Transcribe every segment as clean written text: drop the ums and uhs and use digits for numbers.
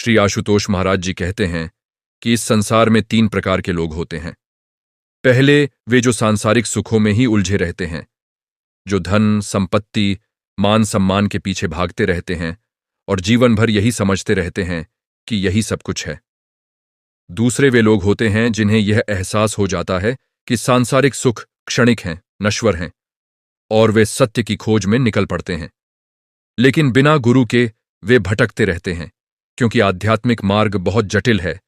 श्री आशुतोष महाराज जी कहते हैं कि इस संसार में 3 प्रकार के लोग होते हैं। पहले वे जो सांसारिक सुखों में ही उलझे रहते हैं, जो धन, संपत्ति, मान सम्मान के पीछे भागते रहते हैं और जीवन भर यही समझते रहते हैं कि यही सब कुछ है। दूसरे वे लोग होते हैं जिन्हें यह एहसास हो जाता है कि सांसारिक सुख क्षणिक हैं, नश्वर हैं, और वे सत्य की खोज में निकल पड़ते हैं। लेकिन बिना गुरु के वे भटकते रहते हैं, क्योंकि आध्यात्मिक मार्ग बहुत जटिल है,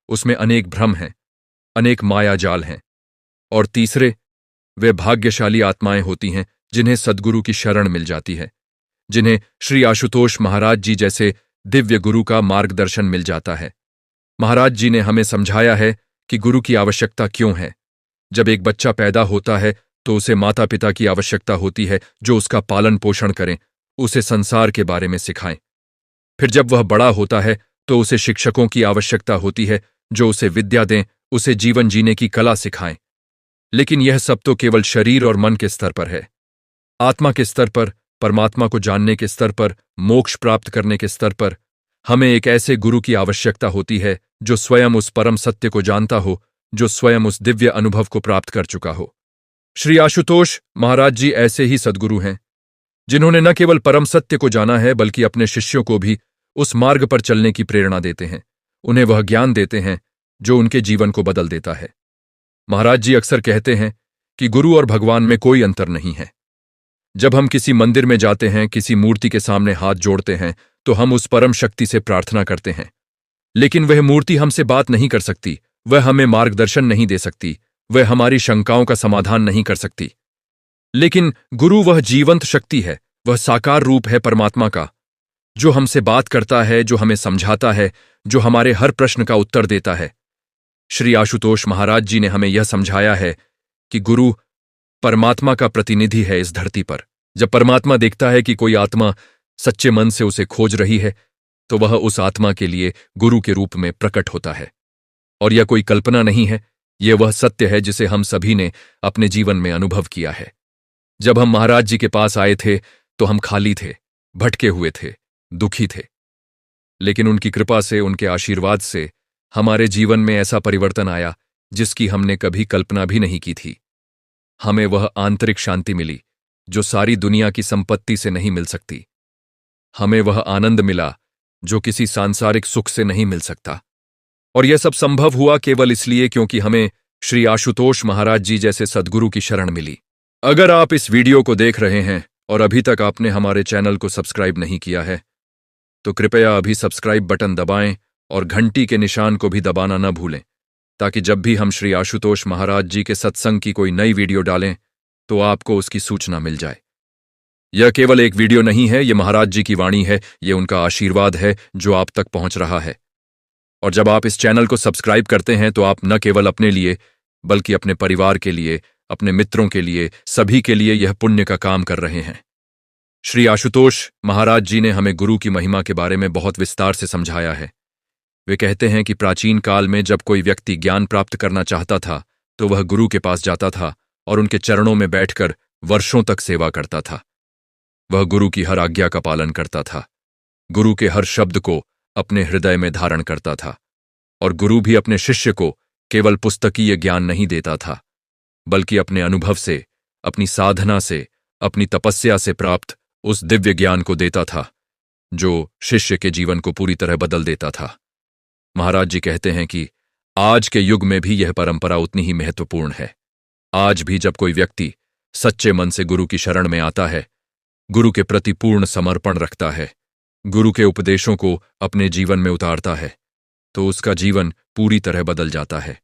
उसमें अनेक भ्रम हैं, अनेक मायाजाल हैं। और तीसरे वे भाग्यशाली आत्माएं होती हैं जिन्हें सद्गुरु की शरण मिल जाती है, जिन्हें श्री आशुतोष महाराज जी जैसे दिव्य गुरु का मार्गदर्शन मिल जाता है। महाराज जी ने हमें समझाया है कि गुरु की आवश्यकता क्यों है। जब एक बच्चा पैदा होता है तो उसे माता पिता की आवश्यकता होती है जो उसका पालन पोषण करें, उसे संसार के बारे में सिखाएं। फिर जब वह बड़ा होता है तो उसे शिक्षकों की आवश्यकता होती है जो उसे विद्या दें, उसे जीवन जीने की कला सिखाएं। लेकिन यह सब तो केवल शरीर और मन के स्तर पर है। आत्मा के स्तर पर, परमात्मा को जानने के स्तर पर, मोक्ष प्राप्त करने के स्तर पर हमें एक ऐसे गुरु की आवश्यकता होती है जो स्वयं उस परम सत्य को जानता हो, जो स्वयं उस दिव्य अनुभव को प्राप्त कर चुका हो। श्री आशुतोष महाराज जी ऐसे ही सद्गुरु हैं, जिन्होंने न केवल परम सत्य को जाना है बल्कि अपने शिष्यों को भी उस मार्ग पर चलने की प्रेरणा देते हैं। उन्हें वह ज्ञान देते हैं जो उनके जीवन को बदल देता है। महाराज जी अक्सर कहते हैं कि गुरु और भगवान में कोई अंतर नहीं है। जब हम किसी मंदिर में जाते हैं, किसी मूर्ति के सामने हाथ जोड़ते हैं, तो हम उस परम शक्ति से प्रार्थना करते हैं। लेकिन वह मूर्ति हमसे बात नहीं कर सकती, वह हमें मार्गदर्शन नहीं दे सकती, वह हमारी शंकाओं का समाधान नहीं कर सकती। लेकिन गुरु वह जीवंत शक्ति है, वह साकार रूप है परमात्मा का, जो हमसे बात करता है, जो हमें समझाता है, जो हमारे हर प्रश्न का उत्तर देता है। श्री आशुतोष महाराज जी ने हमें यह समझाया है कि गुरु परमात्मा का प्रतिनिधि है इस धरती पर। जब परमात्मा देखता है कि कोई आत्मा सच्चे मन से उसे खोज रही है, तो वह उस आत्मा के लिए गुरु के रूप में प्रकट होता है। और यह कोई कल्पना नहीं है, यह वह सत्य है जिसे हम सभी ने अपने जीवन में अनुभव किया है। जब हम महाराज जी के पास आए थे तो हम खाली थे, भटके हुए थे, दुखी थे। लेकिन उनकी कृपा से, उनके आशीर्वाद से हमारे जीवन में ऐसा परिवर्तन आया जिसकी हमने कभी कल्पना भी नहीं की थी। हमें वह आंतरिक शांति मिली जो सारी दुनिया की संपत्ति से नहीं मिल सकती। हमें वह आनंद मिला जो किसी सांसारिक सुख से नहीं मिल सकता। और यह सब संभव हुआ केवल इसलिए क्योंकि हमें श्री आशुतोष महाराज जी जैसे सद्गुरु की शरण मिली। अगर आप इस वीडियो को देख रहे हैं और अभी तक आपने हमारे चैनल को सब्सक्राइब नहीं किया है, तो कृपया अभी सब्सक्राइब बटन दबाएं और घंटी के निशान को भी दबाना न भूलें, ताकि जब भी हम श्री आशुतोष महाराज जी के सत्संग की कोई नई वीडियो डालें तो आपको उसकी सूचना मिल जाए। यह केवल एक वीडियो नहीं है, यह महाराज जी की वाणी है, यह उनका आशीर्वाद है जो आप तक पहुंच रहा है। और जब आप इस चैनल को सब्सक्राइब करते हैं तो आप न केवल अपने लिए बल्कि अपने परिवार के लिए, अपने मित्रों के लिए, सभी के लिए यह पुण्य का काम कर रहे हैं। श्री आशुतोष महाराज जी ने हमें गुरु की महिमा के बारे में बहुत विस्तार से समझाया है। वे कहते हैं कि प्राचीन काल में जब कोई व्यक्ति ज्ञान प्राप्त करना चाहता था तो वह गुरु के पास जाता था और उनके चरणों में बैठकर वर्षों तक सेवा करता था। वह गुरु की हर आज्ञा का पालन करता था, गुरु के हर शब्द को अपने हृदय में धारण करता था। और गुरु भी अपने शिष्य को केवल पुस्तकीय ज्ञान नहीं देता था, बल्कि अपने अनुभव से, अपनी साधना से, अपनी तपस्या से प्राप्त उस दिव्य ज्ञान को देता था जो शिष्य के जीवन को पूरी तरह बदल देता था। महाराज जी कहते हैं कि आज के युग में भी यह परंपरा उतनी ही महत्वपूर्ण है। आज भी जब कोई व्यक्ति सच्चे मन से गुरु की शरण में आता है, गुरु के प्रति पूर्ण समर्पण रखता है, गुरु के उपदेशों को अपने जीवन में उतारता है, तो उसका जीवन पूरी तरह बदल जाता है।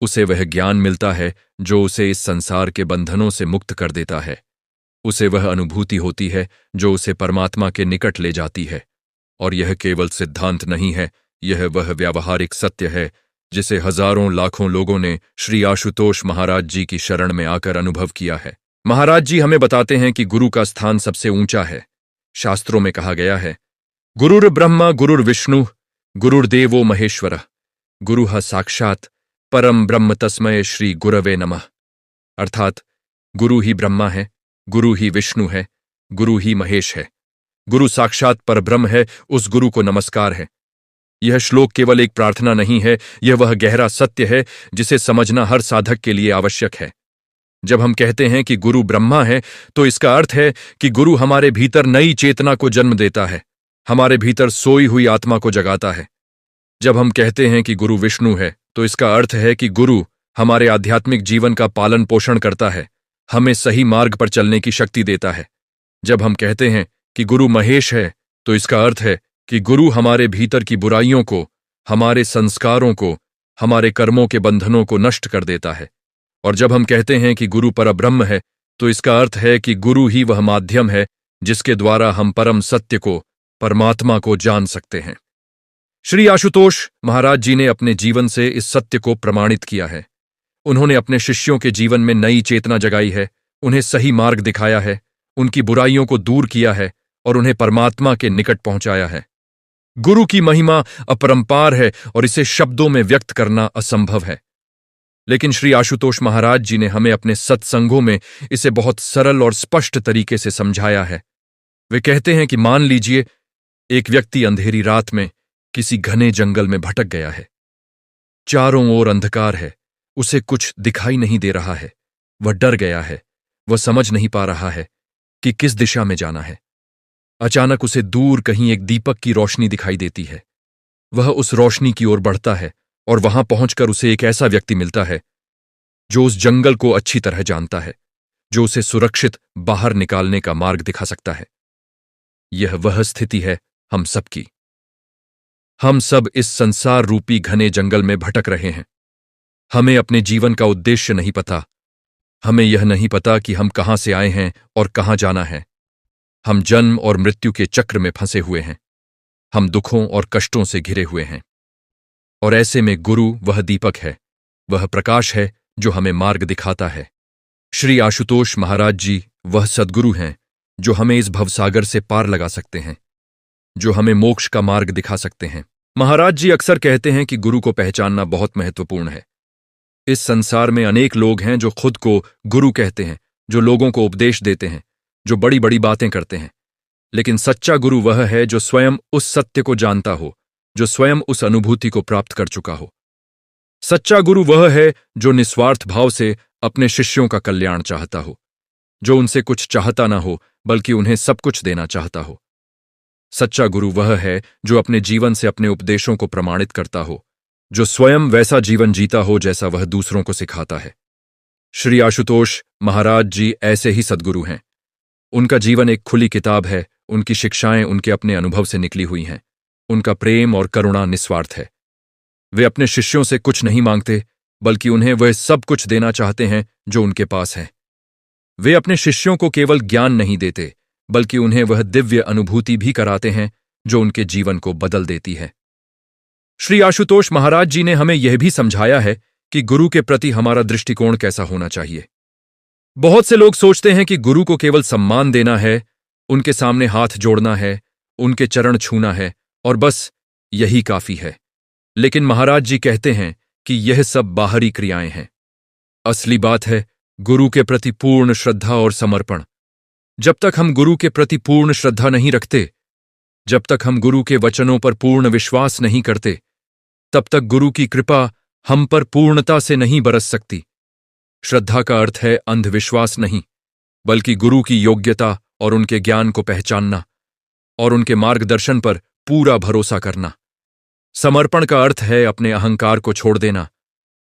उसे वह ज्ञान मिलता है जो उसे इस संसार के बंधनों से मुक्त कर देता है। उसे वह अनुभूति होती है जो उसे परमात्मा के निकट ले जाती है। और यह केवल सिद्धांत नहीं है, यह वह व्यावहारिक सत्य है जिसे हजारों लाखों लोगों ने श्री आशुतोष महाराज जी की शरण में आकर अनुभव किया है। महाराज जी हमें बताते हैं कि गुरु का स्थान सबसे ऊंचा है। शास्त्रों में कहा गया है, गुरुर् ब्रह्मा गुरुर्विष्णु गुरुर्देवो महेश्वरः गुरुः साक्षात परम ब्रह्म तस्मय श्री गुरवे नमः। अर्थात गुरु ही ब्रह्मा है, गुरु ही विष्णु है, गुरु ही महेश है, गुरु साक्षात परब्रह्म है, उस गुरु को नमस्कार है। यह श्लोक केवल एक प्रार्थना नहीं है, यह वह गहरा सत्य है जिसे समझना हर साधक के लिए आवश्यक है। जब हम कहते हैं कि गुरु ब्रह्मा है, तो इसका अर्थ है कि गुरु हमारे भीतर नई चेतना को जन्म देता है, हमारे भीतर सोई हुई आत्मा को जगाता है। जब हम कहते हैं कि गुरु विष्णु है, तो इसका अर्थ है कि गुरु हमारे आध्यात्मिक जीवन का पालन पोषण करता है, हमें सही मार्ग पर चलने की शक्ति देता है। जब हम कहते हैं कि गुरु महेश है, तो इसका अर्थ है कि गुरु हमारे भीतर की बुराइयों को, हमारे संस्कारों को, हमारे कर्मों के बंधनों को नष्ट कर देता है। और जब हम कहते हैं कि गुरु परब्रह्म है, तो इसका अर्थ है कि गुरु ही वह माध्यम है जिसके द्वारा हम परम सत्य को, परमात्मा को जान सकते हैं। श्री आशुतोष महाराज जी ने अपने जीवन से इस सत्य को प्रमाणित किया है। उन्होंने अपने शिष्यों के जीवन में नई चेतना जगाई है, उन्हें सही मार्ग दिखाया है, उनकी बुराइयों को दूर किया है और उन्हें परमात्मा के निकट पहुंचाया है। गुरु की महिमा अपरंपार है और इसे शब्दों में व्यक्त करना असंभव है। लेकिन श्री आशुतोष महाराज जी ने हमें अपने सत्संगों में इसे बहुत सरल और स्पष्ट तरीके से समझाया है। वे कहते हैं कि मान लीजिए एक व्यक्ति अंधेरी रात में किसी घने जंगल में भटक गया है। चारों ओर अंधकार है, उसे कुछ दिखाई नहीं दे रहा है, वह डर गया है, वह समझ नहीं पा रहा है कि किस दिशा में जाना है। अचानक उसे दूर कहीं एक दीपक की रोशनी दिखाई देती है। वह उस रोशनी की ओर बढ़ता है और वहां पहुंचकर उसे एक ऐसा व्यक्ति मिलता है जो उस जंगल को अच्छी तरह जानता है, जो उसे सुरक्षित बाहर निकालने का मार्ग दिखा सकता है। यह वह स्थिति है हम सबकी। हम सब इस संसार रूपी घने जंगल में भटक रहे हैं। हमें अपने जीवन का उद्देश्य नहीं पता। हमें यह नहीं पता कि हम कहां से आए हैं और कहां जाना है। हम जन्म और मृत्यु के चक्र में फंसे हुए हैं। हम दुखों और कष्टों से घिरे हुए हैं। और ऐसे में गुरु वह दीपक है, वह प्रकाश है जो हमें मार्ग दिखाता है। श्री आशुतोष महाराज जी वह सद्गुरु हैं जो हमें इस भवसागर से पार लगा सकते हैं, जो हमें मोक्ष का मार्ग दिखा सकते हैं। महाराज जी अक्सर कहते हैं कि गुरु को पहचानना बहुत महत्वपूर्ण है। इस संसार में अनेक लोग हैं जो खुद को गुरु कहते हैं, जो लोगों को उपदेश देते हैं, जो बड़ी बड़ी बातें करते हैं। लेकिन सच्चा गुरु वह है जो स्वयं उस सत्य को जानता हो, जो स्वयं उस अनुभूति को प्राप्त कर चुका हो। सच्चा गुरु वह है जो निस्वार्थ भाव से अपने शिष्यों का कल्याण चाहता हो, जो उनसे कुछ चाहता ना हो बल्कि उन्हें सब कुछ देना चाहता हो। सच्चा गुरु वह है जो अपने जीवन से अपने उपदेशों को प्रमाणित करता हो, जो स्वयं वैसा जीवन जीता हो जैसा वह दूसरों को सिखाता है। श्री आशुतोष महाराज जी ऐसे ही सद्गुरु हैं। उनका जीवन एक खुली किताब है, उनकी शिक्षाएं उनके अपने अनुभव से निकली हुई हैं। उनका प्रेम और करुणा निस्वार्थ है। वे अपने शिष्यों से कुछ नहीं मांगते, बल्कि उन्हें वह सब कुछ देना चाहते हैं जो उनके पास है। वे अपने शिष्यों को केवल ज्ञान नहीं देते, बल्कि उन्हें वह दिव्य अनुभूति भी कराते हैं जो उनके जीवन को बदल देती है। श्री आशुतोष महाराज जी ने हमें यह भी समझाया है कि गुरु के प्रति हमारा दृष्टिकोण कैसा होना चाहिए। बहुत से लोग सोचते हैं कि गुरु को केवल सम्मान देना है, उनके सामने हाथ जोड़ना है, उनके चरण छूना है और बस यही काफी है। लेकिन महाराज जी कहते हैं कि यह सब बाहरी क्रियाएं हैं। असली बात है गुरु के प्रति पूर्ण श्रद्धा और समर्पण। जब तक हम गुरु के प्रति पूर्ण श्रद्धा नहीं रखते, जब तक हम गुरु के वचनों पर पूर्ण विश्वास नहीं करते, तब तक गुरु की कृपा हम पर पूर्णता से नहीं बरस सकती। श्रद्धा का अर्थ है अंधविश्वास नहीं, बल्कि गुरु की योग्यता और उनके ज्ञान को पहचानना और उनके मार्गदर्शन पर पूरा भरोसा करना। समर्पण का अर्थ है अपने अहंकार को छोड़ देना,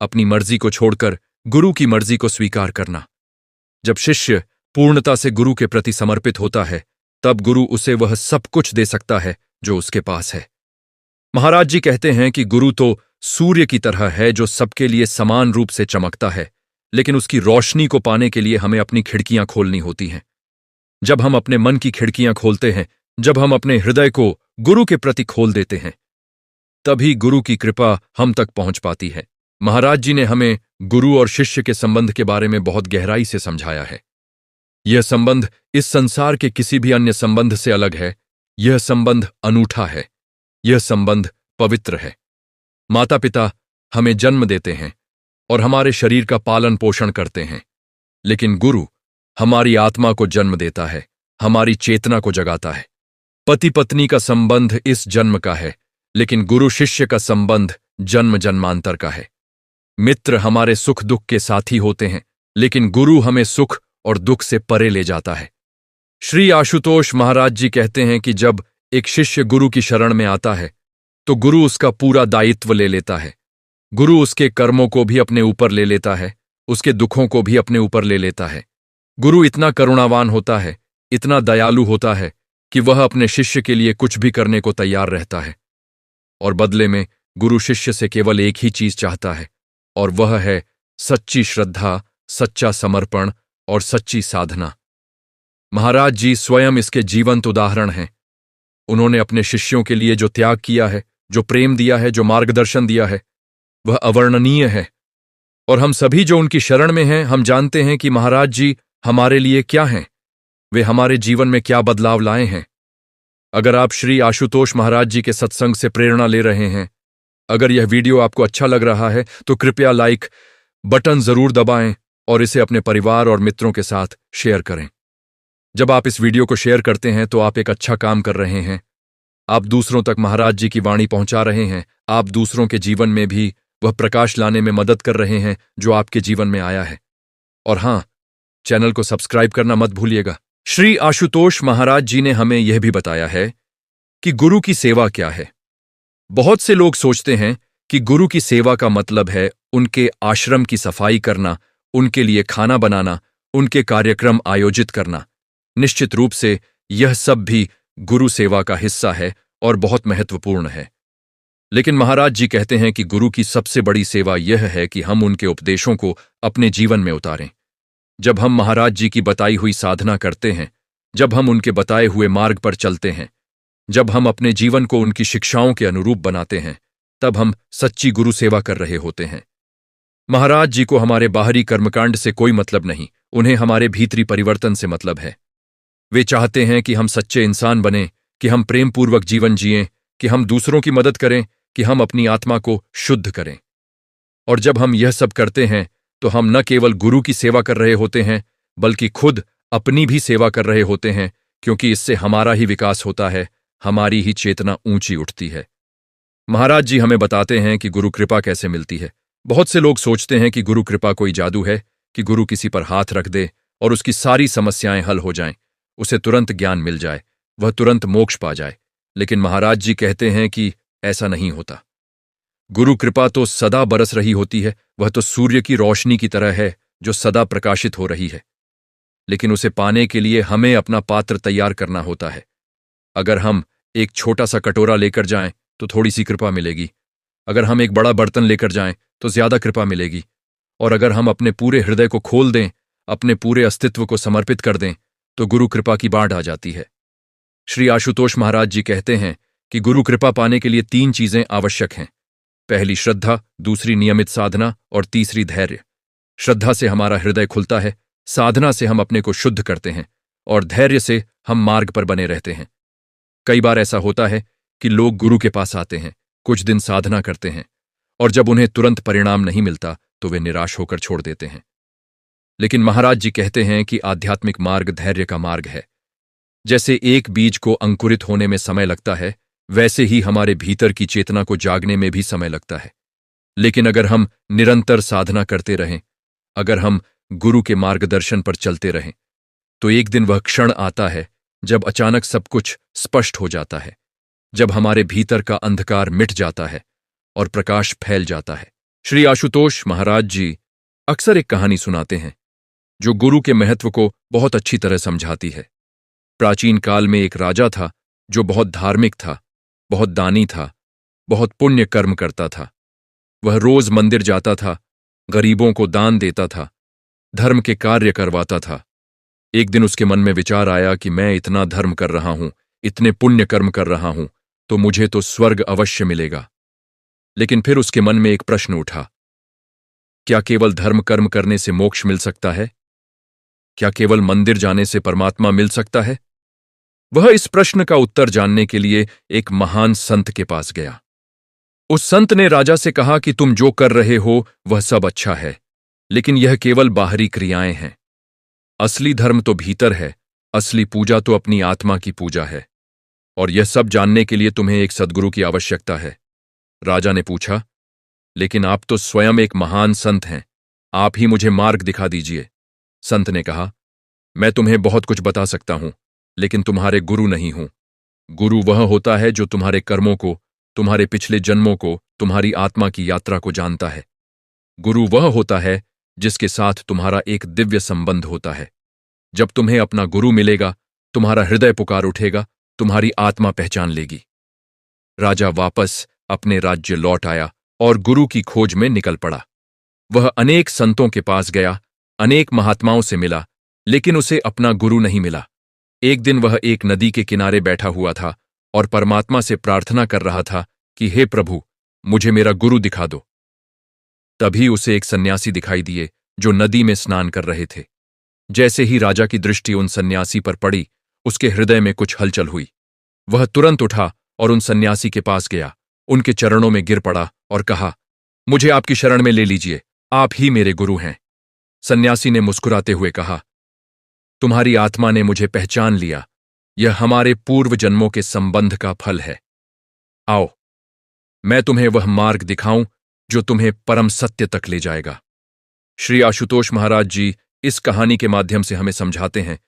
अपनी मर्जी को छोड़कर गुरु की मर्जी को स्वीकार करना। जब शिष्य पूर्णता से गुरु के प्रति समर्पित होता है, तब गुरु उसे वह सब कुछ दे सकता है जो उसके पास है। महाराज जी कहते हैं कि गुरु तो सूर्य की तरह है जो सबके लिए समान रूप से चमकता है, लेकिन उसकी रोशनी को पाने के लिए हमें अपनी खिड़कियां खोलनी होती हैं। जब हम अपने मन की खिड़कियां खोलते हैं, जब हम अपने हृदय को गुरु के प्रति खोल देते हैं, तभी गुरु की कृपा हम तक पहुंच पाती है। महाराज जी ने हमें गुरु और शिष्य के संबंध के बारे में बहुत गहराई से समझाया है। यह संबंध इस संसार के किसी भी अन्य संबंध से अलग है। यह संबंध अनूठा है। यह संबंध पवित्र है। माता पिता हमें जन्म देते हैं और हमारे शरीर का पालन पोषण करते हैं, लेकिन गुरु हमारी आत्मा को जन्म देता है, हमारी चेतना को जगाता है। पति पत्नी का संबंध इस जन्म का है, लेकिन गुरु शिष्य का संबंध जन्म जन्मांतर का है। मित्र हमारे सुख दुख के साथी होते हैं, लेकिन गुरु हमें सुख और दुख से परे ले जाता है। श्री आशुतोष महाराज जी कहते हैं कि जब एक शिष्य गुरु की शरण में आता है तो गुरु उसका पूरा दायित्व ले लेता है। गुरु उसके कर्मों को भी अपने ऊपर ले लेता है, उसके दुखों को भी अपने ऊपर ले लेता है। गुरु इतना करुणावान होता है, इतना दयालु होता है कि वह अपने शिष्य के लिए कुछ भी करने को तैयार रहता है। और बदले में गुरु शिष्य से केवल एक ही चीज चाहता है, और वह है सच्ची श्रद्धा, सच्चा समर्पण और सच्ची साधना। महाराज जी स्वयं इसके जीवंत उदाहरण हैं। उन्होंने अपने शिष्यों के लिए जो त्याग किया है, जो प्रेम दिया है, जो मार्गदर्शन दिया है, वह अवर्णनीय है। और हम सभी जो उनकी शरण में हैं, हम जानते हैं कि महाराज जी हमारे लिए क्या हैं, वे हमारे जीवन में क्या बदलाव लाए हैं। अगर आप श्री आशुतोष महाराज जी के सत्संग से प्रेरणा ले रहे हैं, अगर यह वीडियो आपको अच्छा लग रहा है तो कृपया लाइक बटन जरूर दबाएं और इसे अपने परिवार और मित्रों के साथ शेयर करें। जब आप इस वीडियो को शेयर करते हैं तो आप एक अच्छा काम कर रहे हैं। आप दूसरों तक महाराज जी की वाणी पहुंचा रहे हैं। आप दूसरों के जीवन में भी वह प्रकाश लाने में मदद कर रहे हैं जो आपके जीवन में आया है। और हां, चैनल को सब्सक्राइब करना मत भूलिएगा। श्री आशुतोष महाराज जी ने हमें यह भी बताया है कि गुरु की सेवा क्या है। बहुत से लोग सोचते हैं कि गुरु की सेवा का मतलब है उनके आश्रम की सफाई करना, उनके लिए खाना बनाना, उनके कार्यक्रम आयोजित करना। निश्चित रूप से यह सब भी गुरु सेवा का हिस्सा है और बहुत महत्वपूर्ण है। लेकिन महाराज जी कहते हैं कि गुरु की सबसे बड़ी सेवा यह है कि हम उनके उपदेशों को अपने जीवन में उतारें। जब हम महाराज जी की बताई हुई साधना करते हैं, जब हम उनके बताए हुए मार्ग पर चलते हैं, जब हम अपने जीवन को उनकी शिक्षाओं के अनुरूप बनाते हैं, तब हम सच्ची गुरु सेवा कर रहे होते हैं। महाराज जी को हमारे बाहरी कर्मकांड से कोई मतलब नहीं, उन्हें हमारे भीतरी परिवर्तन से मतलब है। वे चाहते हैं कि हम सच्चे इंसान बनें, कि हम प्रेमपूर्वक जीवन जिएं, कि हम दूसरों की मदद करें, कि हम अपनी आत्मा को शुद्ध करें। और जब हम यह सब करते हैं तो हम न केवल गुरु की सेवा कर रहे होते हैं, बल्कि खुद अपनी भी सेवा कर रहे होते हैं, क्योंकि इससे हमारा ही विकास होता है, हमारी ही चेतना ऊंची उठती है। महाराज जी हमें बताते हैं कि गुरु कृपा कैसे मिलती है। बहुत से लोग सोचते हैं कि गुरु कृपा कोई जादू है, कि गुरु किसी पर हाथ रख दे और उसकी सारी समस्याएं हल हो जाएं, उसे तुरंत ज्ञान मिल जाए, वह तुरंत मोक्ष पा जाए। लेकिन महाराज जी कहते हैं कि ऐसा नहीं होता। गुरु कृपा तो सदा बरस रही होती है, वह तो सूर्य की रोशनी की तरह है जो सदा प्रकाशित हो रही है। लेकिन उसे पाने के लिए हमें अपना पात्र तैयार करना होता है। अगर हम एक छोटा सा कटोरा लेकर जाएं तो थोड़ी सी कृपा मिलेगी, अगर हम एक बड़ा बर्तन लेकर जाएं तो ज्यादा कृपा मिलेगी, और अगर हम अपने पूरे हृदय को खोल दें, अपने पूरे अस्तित्व को समर्पित कर दें, तो गुरु कृपा की बाढ़ आ जाती है। श्री आशुतोष महाराज जी कहते हैं कि गुरु कृपा पाने के लिए 3 चीजें आवश्यक हैं। पहली श्रद्धा, दूसरी नियमित साधना और तीसरी धैर्य। श्रद्धा से हमारा हृदय खुलता है, साधना से हम अपने को शुद्ध करते हैं, और धैर्य से हम मार्ग पर बने रहते हैं। कई बार ऐसा होता है कि लोग गुरु के पास आते हैं, कुछ दिन साधना करते हैं, और जब उन्हें तुरंत परिणाम नहीं मिलता तो वे निराश होकर छोड़ देते हैं। लेकिन महाराज जी कहते हैं कि आध्यात्मिक मार्ग धैर्य का मार्ग है। जैसे एक बीज को अंकुरित होने में समय लगता है, वैसे ही हमारे भीतर की चेतना को जागने में भी समय लगता है। लेकिन अगर हम निरंतर साधना करते रहें, अगर हम गुरु के मार्गदर्शन पर चलते रहें, तो एक दिन वह क्षण आता है जब अचानक सब कुछ स्पष्ट हो जाता है, जब हमारे भीतर का अंधकार मिट जाता है और प्रकाश फैल जाता है। श्री आशुतोष महाराज जी अक्सर एक कहानी सुनाते हैं जो गुरु के महत्व को बहुत अच्छी तरह समझाती है। प्राचीन काल में एक राजा था जो बहुत धार्मिक था, बहुत दानी था, बहुत पुण्य कर्म करता था। वह रोज मंदिर जाता था, गरीबों को दान देता था, धर्म के कार्य करवाता था। एक दिन उसके मन में विचार आया कि मैं इतना धर्म कर रहा हूं, इतने पुण्य कर्म कर रहा हूं, तो मुझे तो स्वर्ग अवश्य मिलेगा। लेकिन फिर उसके मन में एक प्रश्न उठा, क्या केवल धर्म कर्म करने से मोक्ष मिल सकता है? क्या केवल मंदिर जाने से परमात्मा मिल सकता है? वह इस प्रश्न का उत्तर जानने के लिए एक महान संत के पास गया। उस संत ने राजा से कहा कि तुम जो कर रहे हो वह सब अच्छा है, लेकिन यह केवल बाहरी क्रियाएं हैं। असली धर्म तो भीतर है, असली पूजा तो अपनी आत्मा की पूजा है। और यह सब जानने के लिए तुम्हें एक सद्गुरु की आवश्यकता है। राजा ने पूछा, लेकिन आप तो स्वयं एक महान संत हैं, आप ही मुझे मार्ग दिखा दीजिए। संत ने कहा, मैं तुम्हें बहुत कुछ बता सकता हूं, लेकिन तुम्हारे गुरु नहीं हूं। गुरु वह होता है जो तुम्हारे कर्मों को, तुम्हारे पिछले जन्मों को, तुम्हारी आत्मा की यात्रा को जानता है। गुरु वह होता है जिसके साथ तुम्हारा एक दिव्य संबंध होता है। जब तुम्हें अपना गुरु मिलेगा, तुम्हारा हृदय पुकार उठेगा, तुम्हारी आत्मा पहचान लेगी। राजा वापस अपने राज्य लौट आया और गुरु की खोज में निकल पड़ा। वह अनेक संतों के पास गया, अनेक महात्माओं से मिला, लेकिन उसे अपना गुरु नहीं मिला। एक दिन वह एक नदी के किनारे बैठा हुआ था और परमात्मा से प्रार्थना कर रहा था कि हे प्रभु, मुझे मेरा गुरु दिखा दो। तभी उसे एक सन्यासी दिखाई दिए जो नदी में स्नान कर रहे थे। जैसे ही राजा की दृष्टि उन सन्यासी पर पड़ी, उसके हृदय में कुछ हलचल हुई। वह तुरंत उठा और उन सन्यासी के पास गया, उनके चरणों में गिर पड़ा और कहा, मुझे आपकी शरण में ले लीजिए, आप ही मेरे गुरु हैं। सन्यासी ने मुस्कुराते हुए कहा, तुम्हारी आत्मा ने मुझे पहचान लिया, यह हमारे पूर्व जन्मों के संबंध का फल है। आओ, मैं तुम्हें वह मार्ग दिखाऊं जो तुम्हें परम सत्य तक ले जाएगा। श्री आशुतोष महाराज जी इस कहानी के माध्यम से हमें समझाते हैं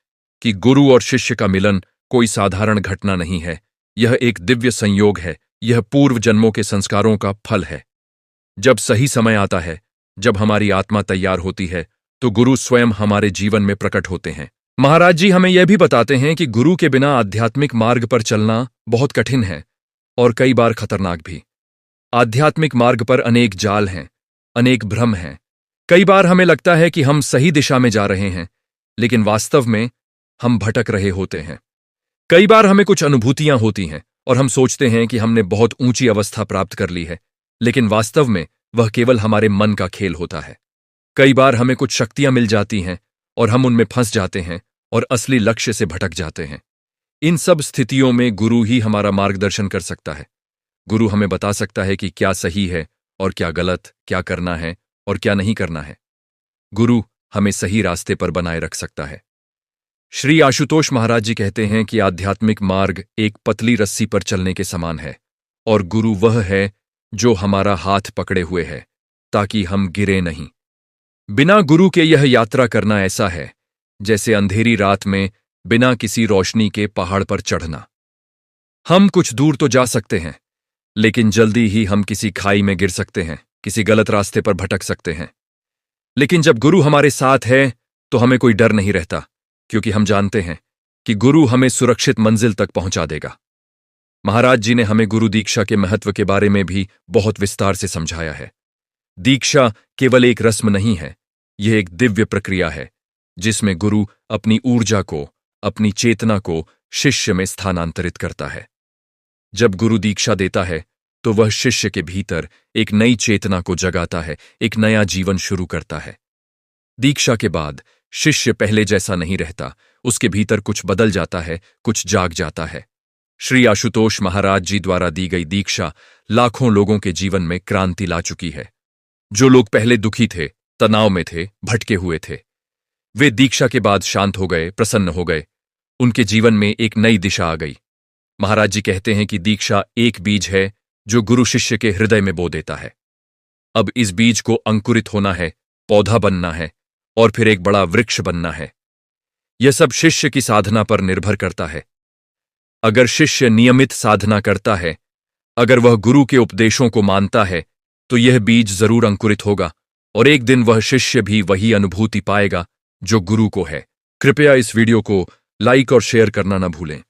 कि गुरु और शिष्य का मिलन कोई साधारण घटना नहीं है, यह एक दिव्य संयोग है, यह पूर्व जन्मों के संस्कारों का फल है। जब सही समय आता है, जब हमारी आत्मा तैयार होती है, तो गुरु स्वयं हमारे जीवन में प्रकट होते हैं। महाराज जी हमें यह भी बताते हैं कि गुरु के बिना आध्यात्मिक मार्ग पर चलना बहुत कठिन है और कई बार खतरनाक भी। आध्यात्मिक मार्ग पर अनेक जाल हैं, अनेक भ्रम हैं। कई बार हमें लगता है कि हम सही दिशा में जा रहे हैं, लेकिन वास्तव में हम भटक रहे होते हैं। कई बार हमें कुछ अनुभूतियां होती हैं और हम सोचते हैं कि हमने बहुत ऊंची अवस्था प्राप्त कर ली है, लेकिन वास्तव में वह केवल हमारे मन का खेल होता है। कई बार हमें कुछ शक्तियां मिल जाती हैं और हम उनमें फंस जाते हैं और असली लक्ष्य से भटक जाते हैं। इन सब स्थितियों में गुरु ही हमारा मार्गदर्शन कर सकता है। गुरु हमें बता सकता है कि क्या सही है और क्या गलत, क्या करना है और क्या नहीं करना है। गुरु हमें सही रास्ते पर बनाए रख सकता है। श्री आशुतोष महाराज जी कहते हैं कि आध्यात्मिक मार्ग एक पतली रस्सी पर चलने के समान है और गुरु वह है जो हमारा हाथ पकड़े हुए है ताकि हम गिरे नहीं। बिना गुरु के यह यात्रा करना ऐसा है जैसे अंधेरी रात में बिना किसी रोशनी के पहाड़ पर चढ़ना। हम कुछ दूर तो जा सकते हैं, लेकिन जल्दी ही हम किसी खाई में गिर सकते हैं, किसी गलत रास्ते पर भटक सकते हैं। लेकिन जब गुरु हमारे साथ है तो हमें कोई डर नहीं रहता, क्योंकि हम जानते हैं कि गुरु हमें सुरक्षित मंजिल तक पहुंचा देगा। महाराज जी ने हमें गुरु दीक्षा के महत्व के बारे में भी बहुत विस्तार से समझाया है। दीक्षा केवल एक रस्म नहीं है, यह एक दिव्य प्रक्रिया है जिसमें गुरु अपनी ऊर्जा को, अपनी चेतना को शिष्य में स्थानांतरित करता है। जब गुरु दीक्षा देता है तो वह शिष्य के भीतर एक नई चेतना को जगाता है, एक नया जीवन शुरू करता है। दीक्षा के बाद शिष्य पहले जैसा नहीं रहता, उसके भीतर कुछ बदल जाता है, कुछ जाग जाता है। श्री आशुतोष महाराज जी द्वारा दी गई दीक्षा लाखों लोगों के जीवन में क्रांति ला चुकी है। जो लोग पहले दुखी थे, तनाव में थे, भटके हुए थे, वे दीक्षा के बाद शांत हो गए, प्रसन्न हो गए। उनके जीवन में एक नई दिशा आ गई। महाराज जी कहते हैं कि दीक्षा एक बीज है जो गुरु शिष्य के हृदय में बो देता है। अब इस बीज को अंकुरित होना है, पौधा बनना है और फिर एक बड़ा वृक्ष बनना है। यह सब शिष्य की साधना पर निर्भर करता है। अगर शिष्य नियमित साधना करता है, अगर वह गुरु के उपदेशों को मानता है, तो यह बीज जरूर अंकुरित होगा और एक दिन वह शिष्य भी वही अनुभूति पाएगा जो गुरु को है। कृपया इस वीडियो को लाइक और शेयर करना न भूलें,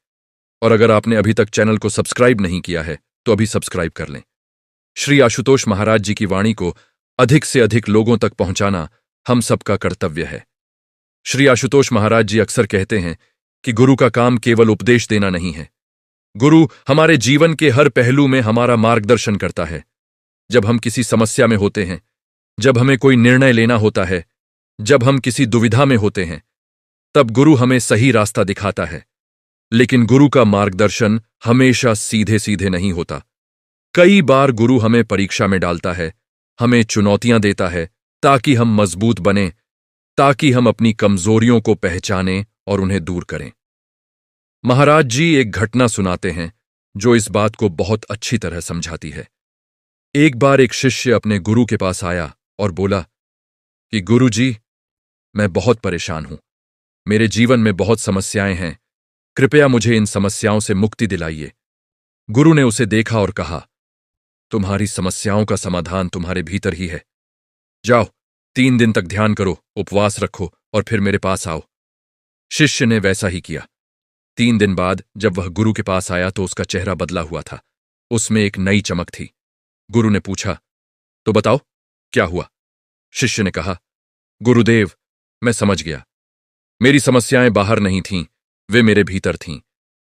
और अगर आपने अभी तक चैनल को सब्सक्राइब नहीं किया है तो अभी सब्सक्राइब कर लें। श्री आशुतोष महाराज जी की वाणी को अधिक से अधिक लोगों तक पहुंचाना हम सबका कर्तव्य है। श्री आशुतोष महाराज जी अक्सर कहते हैं कि गुरु का काम केवल उपदेश देना नहीं है। गुरु हमारे जीवन के हर पहलू में हमारा मार्गदर्शन करता है। जब हम किसी समस्या में होते हैं, जब हमें कोई निर्णय लेना होता है, जब हम किसी दुविधा में होते हैं, तब गुरु हमें सही रास्ता दिखाता है। लेकिन गुरु का मार्गदर्शन हमेशा सीधे सीधे नहीं होता। कई बार गुरु हमें परीक्षा में डालता है, हमें चुनौतियां देता है ताकि हम मजबूत बनें, ताकि हम अपनी कमजोरियों को पहचानें और उन्हें दूर करें। महाराज जी एक घटना सुनाते हैं जो इस बात को बहुत अच्छी तरह समझाती है। एक बार एक शिष्य अपने गुरु के पास आया और बोला कि गुरु जी, मैं बहुत परेशान हूं। मेरे जीवन में बहुत समस्याएं हैं। कृपया मुझे इन समस्याओं से मुक्ति दिलाइए। गुरु ने उसे देखा और कहा, तुम्हारी समस्याओं का समाधान तुम्हारे भीतर ही है। जाओ, 3 दिन तक ध्यान करो, उपवास रखो और फिर मेरे पास आओ। शिष्य ने वैसा ही किया। 3 दिन बाद जब वह गुरु के पास आया तो उसका चेहरा बदला हुआ था। उसमें एक नई चमक थी। गुरु ने पूछा, तो बताओ क्या हुआ? शिष्य ने कहा, गुरुदेव, मैं समझ गया। मेरी समस्याएं बाहर नहीं थीं, वे मेरे भीतर थीं।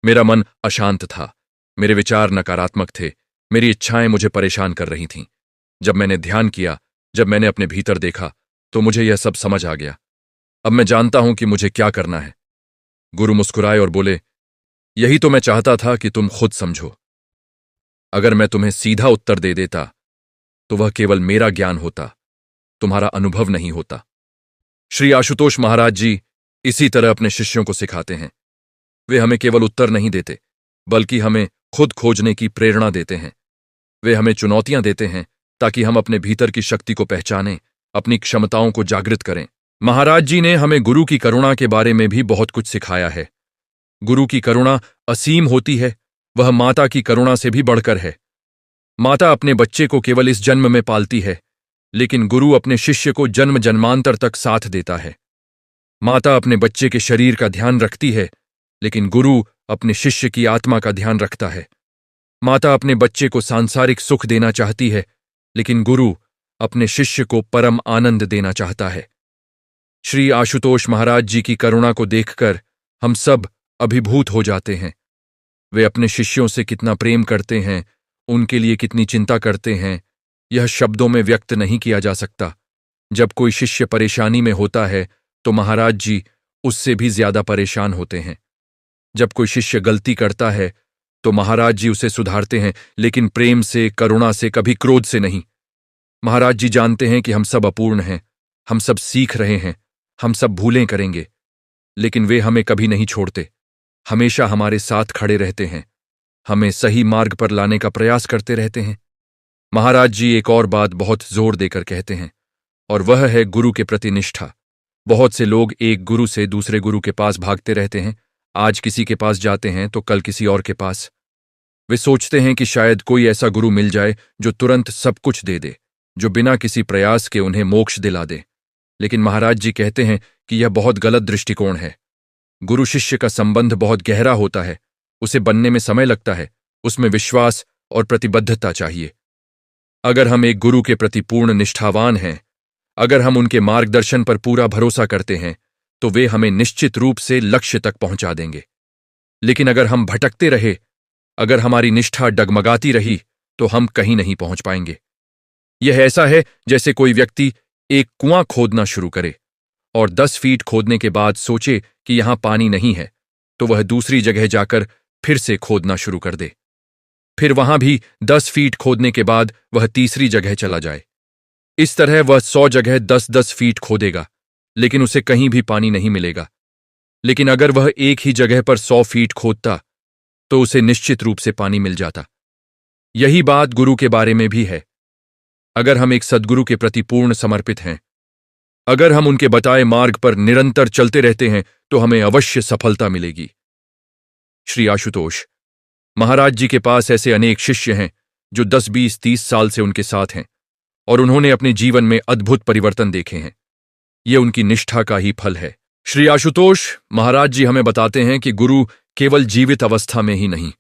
मेरा मन अशांत था, मेरे विचार नकारात्मक थे, मेरी इच्छाएं मुझे परेशान कर रही थीं। जब मैंने ध्यान किया, जब मैंने अपने भीतर देखा, तो मुझे यह सब समझ आ गया। अब मैं जानता हूं कि मुझे क्या करना है। गुरु मुस्कुराए और बोले, यही तो मैं चाहता था कि तुम खुद समझो। अगर मैं तुम्हें सीधा उत्तर दे देता तो वह केवल मेरा ज्ञान होता, तुम्हारा अनुभव नहीं होता। श्री आशुतोष महाराज जी इसी तरह अपने शिष्यों को सिखाते हैं। वे हमें केवल उत्तर नहीं देते, बल्कि हमें खुद खोजने की प्रेरणा देते हैं। वे हमें चुनौतियां देते हैं ताकि हम अपने भीतर की शक्ति को पहचानें, अपनी क्षमताओं को जागृत करें। महाराज जी ने हमें गुरु की करुणा के बारे में भी बहुत कुछ सिखाया है। गुरु की करुणा असीम होती है, वह माता की करुणा से भी बढ़कर है। माता अपने बच्चे को केवल इस जन्म में पालती है, लेकिन गुरु अपने शिष्य को जन्म जन्मांतर तक साथ देता है। माता अपने बच्चे के शरीर का ध्यान रखती है, लेकिन गुरु अपने शिष्य की आत्मा का ध्यान रखता है। माता अपने बच्चे को सांसारिक सुख देना चाहती है, लेकिन गुरु अपने शिष्य को परम आनंद देना चाहता है। श्री आशुतोष महाराज जी की करुणा को देखकर हम सब अभिभूत हो जाते हैं। वे अपने शिष्यों से कितना प्रेम करते हैं, उनके लिए कितनी चिंता करते हैं, यह शब्दों में व्यक्त नहीं किया जा सकता। जब कोई शिष्य परेशानी में होता है तो महाराज जी उससे भी ज्यादा परेशान होते हैं। जब कोई शिष्य गलती करता है तो महाराज जी उसे सुधारते हैं, लेकिन प्रेम से, करुणा से, कभी क्रोध से नहीं। महाराज जी जानते हैं कि हम सब अपूर्ण हैं, हम सब सीख रहे हैं, हम सब भूलें करेंगे, लेकिन वे हमें कभी नहीं छोड़ते, हमेशा हमारे साथ खड़े रहते हैं, हमें सही मार्ग पर लाने का प्रयास करते रहते हैं। महाराज जी एक और बात बहुत जोर देकर कहते हैं, और वह है गुरु के प्रति निष्ठा। बहुत से लोग एक गुरु से दूसरे गुरु के पास भागते रहते हैं। आज किसी के पास जाते हैं तो कल किसी और के पास। वे सोचते हैं कि शायद कोई ऐसा गुरु मिल जाए जो तुरंत सब कुछ दे दे, जो बिना किसी प्रयास के उन्हें मोक्ष दिला दे। लेकिन महाराज जी कहते हैं कि यह बहुत गलत दृष्टिकोण है। गुरु शिष्य का संबंध बहुत गहरा होता है, उसे बनने में समय लगता है, उसमें विश्वास और प्रतिबद्धता चाहिए। अगर हम एक गुरु के प्रति पूर्ण निष्ठावान हैं, अगर हम उनके मार्गदर्शन पर पूरा भरोसा करते हैं, तो वे हमें निश्चित रूप से लक्ष्य तक पहुंचा देंगे। लेकिन अगर हम भटकते रहे, अगर हमारी निष्ठा डगमगाती रही, तो हम कहीं नहीं पहुंच पाएंगे। यह ऐसा है जैसे कोई व्यक्ति एक कुआं खोदना शुरू करे और 10 फीट खोदने के बाद सोचे कि यहां पानी नहीं है, तो वह दूसरी जगह जाकर फिर से खोदना शुरू कर दे। फिर वहां भी 10 फीट खोदने के बाद वह तीसरी जगह चला जाए। इस तरह वह 100 जगह 10-10 फीट खोदेगा, लेकिन उसे कहीं भी पानी नहीं मिलेगा। लेकिन अगर वह एक ही जगह पर 100 फीट खोदता तो उसे निश्चित रूप से पानी मिल जाता। यही बात गुरु के बारे में भी है। अगर हम एक सद्गुरु के प्रति पूर्ण समर्पित हैं, अगर हम उनके बताए मार्ग पर निरंतर चलते रहते हैं, तो हमें अवश्य सफलता मिलेगी। श्री आशुतोष महाराज जी के पास ऐसे अनेक शिष्य हैं जो 10, 20, 30 साल से उनके साथ हैं और उन्होंने अपने जीवन में अद्भुत परिवर्तन देखे हैं। यह उनकी निष्ठा का ही फल है। श्री आशुतोष महाराज जी हमें बताते हैं कि गुरु केवल जीवित अवस्था में ही नहीं,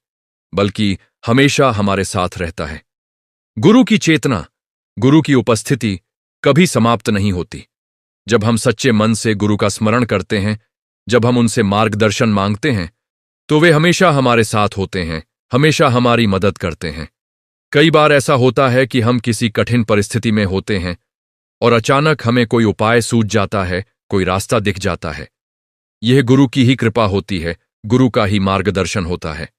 बल्कि हमेशा हमारे साथ रहता है। गुरु की चेतना, गुरु की उपस्थिति कभी समाप्त नहीं होती। जब हम सच्चे मन से गुरु का स्मरण करते हैं, जब हम उनसे मार्गदर्शन मांगते हैं, तो वे हमेशा हमारे साथ होते हैं, हमेशा हमारी मदद करते हैं। कई बार ऐसा होता है कि हम किसी कठिन परिस्थिति में होते हैं और अचानक हमें कोई उपाय सूझ जाता है, कोई रास्ता दिख जाता है। यह गुरु की ही कृपा होती है, गुरु का ही मार्गदर्शन होता है।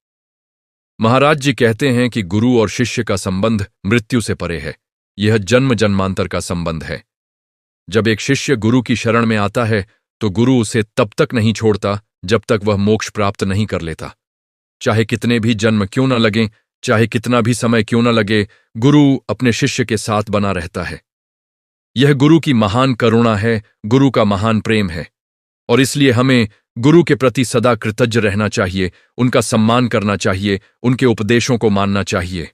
महाराज जी कहते हैं कि गुरु और शिष्य का संबंध मृत्यु से परे है, यह जन्म जन्मांतर का संबंध है। जब एक शिष्य गुरु की शरण में आता है तो गुरु उसे तब तक नहीं छोड़ता जब तक वह मोक्ष प्राप्त नहीं कर लेता। चाहे कितने भी जन्म क्यों न लगें, चाहे कितना भी समय क्यों न लगे, गुरु अपने शिष्य के साथ बना रहता है। यह गुरु की महान करुणा है, गुरु का महान प्रेम है, और इसलिए हमें गुरु के प्रति सदा कृतज्ञ रहना चाहिए, उनका सम्मान करना चाहिए, उनके उपदेशों को मानना चाहिए।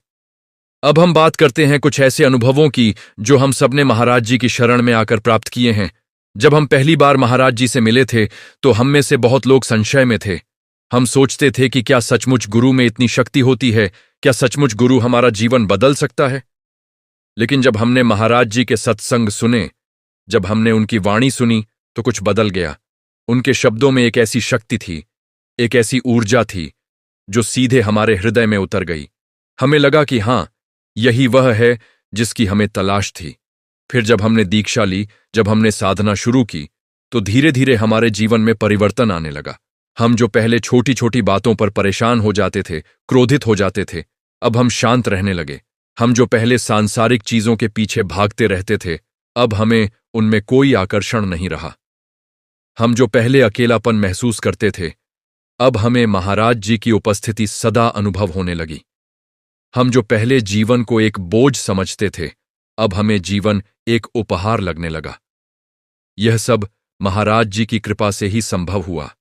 अब हम बात करते हैं कुछ ऐसे अनुभवों की जो हम सबने महाराज जी की शरण में आकर प्राप्त किए हैं। जब हम पहली बार महाराज जी से मिले थे तो हम में से बहुत लोग संशय में थे। हम सोचते थे कि क्या सचमुच गुरु में इतनी शक्ति होती है, क्या सचमुच गुरु हमारा जीवन बदल सकता है। लेकिन जब हमने महाराज जी के सत्संग सुने, जब हमने उनकी वाणी सुनी, तो कुछ बदल गया। उनके शब्दों में एक ऐसी शक्ति थी, एक ऐसी ऊर्जा थी जो सीधे हमारे हृदय में उतर गई। हमें लगा कि हाँ, यही वह है जिसकी हमें तलाश थी। फिर जब हमने दीक्षा ली, जब हमने साधना शुरू की, तो धीरे धीरे हमारे जीवन में परिवर्तन आने लगा। हम जो पहले छोटी छोटी बातों पर परेशान हो जाते थे, क्रोधित हो जाते थे, अब हम शांत रहने लगे। हम जो पहले सांसारिक चीजों के पीछे भागते रहते थे, अब हमें उनमें कोई आकर्षण नहीं रहा। हम जो पहले अकेलापन महसूस करते थे, अब हमें महाराज जी की उपस्थिति सदा अनुभव होने लगी। हम जो पहले जीवन को एक बोझ समझते थे, अब हमें जीवन एक उपहार लगने लगा। यह सब महाराज जी की कृपा से ही संभव हुआ।